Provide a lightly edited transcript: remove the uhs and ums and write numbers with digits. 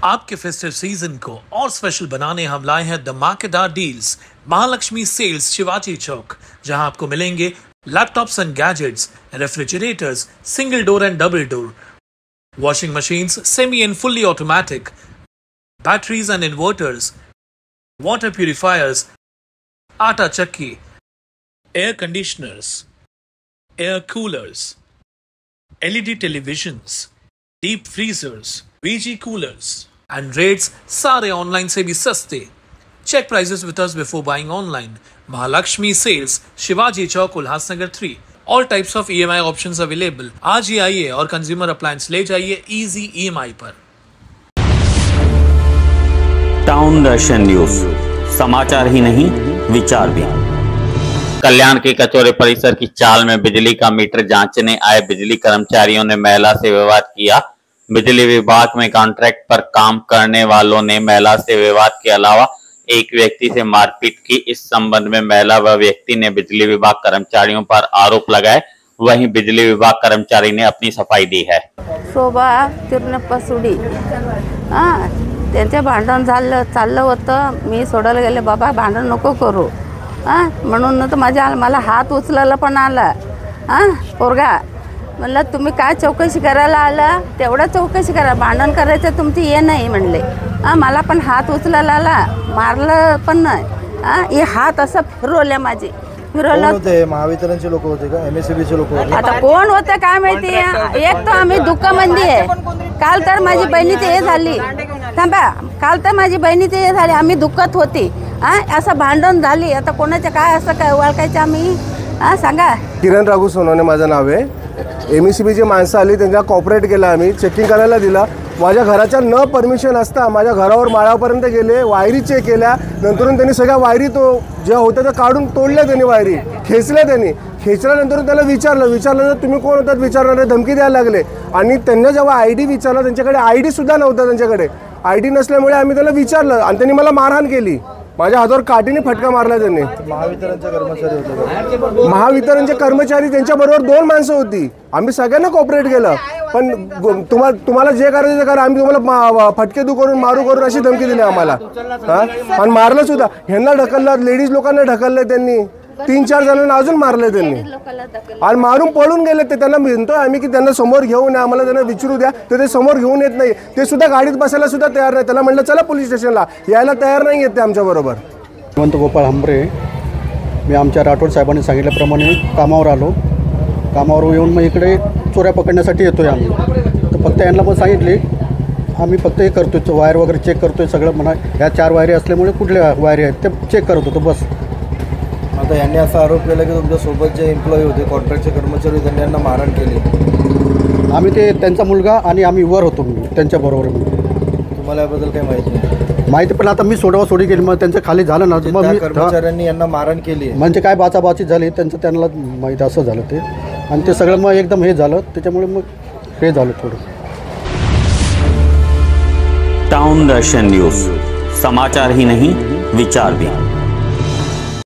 आपके festive season को और स्पेशल बनाने हम लाए हैं धमाकेदार डील्स महालक्ष्मी सेल्स शिवाजी चौक, जहां आपको मिलेंगे laptops and gadgets, refrigerators, single door and double door, washing machines semi and fully automatic, batteries and inverters, water purifiers, आटा चक्की, air conditioners, air coolers, LED televisions, deep freezers, VG coolers and rates सारे online से भी सस्ते। Check prices with us before buying online. Mahalaxmi sales Shivaji Chowk Ulhasnagar 3। All types of EMI options available. आज ही आइए और consumer appliance ले जाइए इजी EMI पर। Town दर्शन news, समाचार ही नहीं विचार भी। कल्याण के कचौरे परिसर की चाल में बिजली का मीटर जांचने आए बिजली कर्मचारियों ने महिला से विवाद किया। बिजली विभाग में कॉन्ट्रैक्ट पर काम करने वालों ने महिला से विवाद के अलावा एक व्यक्ति से मारपीट की। इस संबंध में महिला व व्यक्ति ने बिजली विभाग कर्मचारियों पर आरोप लगाए। वहीं बिजली विभाग कर्मचारी ने अपनी सफाई दी है। शोभा तिरुपसुडी त्यांचे भांडण चाललं होतं। मी सोडायला गेले, बाबा भांडण नको करू म्हणून तर मला हात उचलायला पण आला पोरगा। म्हणलं तुम्ही काय चौकशी करायला आला, तेवढा चौकशी करा, भांडण करायचं तुमची हे नाही म्हणले। मला पण हात उचलायला आला, मारलं पण नाही। हे हात असं फिरवल्या माझे होते। महावितरणचे लोक होते का, MSCBचे लोक होते? आता कोण होते काय माहिती। एक तर आम्ही दुःखामध्ये आहे। काल तर माझी बहिणीची हे झाली, थांबा, काल तर माझी बहिणीची हे झाली, आम्ही दुःखात होती। असं भांडण झाली, आता कोणाचं काय असं काय ओळखायचं आम्ही सांगा। किरण राघू सोनवणे माझं नाव आहे। MSCBची माणसं आली, त्यांना कॉपरेट केला, आम्ही चेकिंग करायला दिला। माझ्या घराच्या न परमिशन असता माझ्या घरावर माळापर्यंत गेले, वायरी चेक केल्या। नंतरून त्यांनी सगळ्या वायरी ज्या होत्या त्या काढून तोडल्या, त्यांनी वायरी खेचल्या। त्यांनी खेचल्यानंतर त्याला विचारलं तुम्ही कोण होतात विचारणारे, धमकी द्यायला लागले। आणि त्यांना जेव्हा ID विचारला, त्यांच्याकडे ID सुद्धा नव्हता। त्यांच्याकडे ID नसल्यामुळे आम्ही त्याला विचारलं आणि त्यांनी मला मारहाण केली। माझ्या हातावर काठीने फटका मारला त्यांनी। महावितरणचे कर्मचारी होते? महावितरणचे कर्मचारी त्यांच्याबरोबर 2 माणसं होती। आम्ही सगळ्यांना कॉपरेट केलं, पण तुम्हाला जे करायचं ते करा, आम्ही तुम्हाला फटके दू करून मारू करून अशी धमकी दिली आम्हाला। आणि मारलं सुद्धा। ह्यांना ढकललं, लेडीज लोकांना ढकललं त्यांनी, 3-4 जणांना अजून मारले त्यांनी आणि मारून पळून गेले ते। त्यांना म्हणतोय आम्ही की त्यांना समोर घेऊन या, आम्हाला त्यांना विचारू द्या, तर ते समोर घेऊन येत नाही। ते सुद्धा गाडीत बसायला सुद्धा तयार नाही। त्याला म्हणलं चला पोलीस स्टेशनला, यायला तयार नाही येत ते आमच्याबरोबर। हेमंत गोपाळ हंबरे, मी आमच्या राठोड साहेबांनी सांगितल्याप्रमाणे कामावर आलो। कामावर येऊन मग इकडे चोऱ्या पकडण्यासाठी येतोय आम्ही। तर फक्त यांना पण सांगितले आम्ही फक्त हे करतोय, वायर वगैरे चेक करतोय सगळं म्हणा। ह्या 4 वायरी असल्यामुळे कुठल्या वायरी आहेत ते चेक करत होतो बस। आता यांनी असा आरोप केला की तुमच्या सोबत जे एम्प्लॉई होते, कॉन्ट्रॅक्टचे कर्मचारी, त्यांनी यांना मारहाण केली। आम्ही ते त्यांचा मुलगा आणि आम्ही वर होतो त्यांच्याबरोबर। तुम्हाला याबद्दल काही माहिती नाही? माहिती, पण आता मी सोडी केली, मग त्यांचं खाली झालं ना, मग मी कर्मचाऱ्यांनी यांना मारहाण केली म्हणजे काय बाचाबाची झाली त्यांना माहीत, असं झालं ते। आणि ते सगळं मग एकदम हे झालं, त्याच्यामुळे मग हे झालं थोडं। टाउन दर्शन न्यूज, समाचार ही नहीं विचार भी।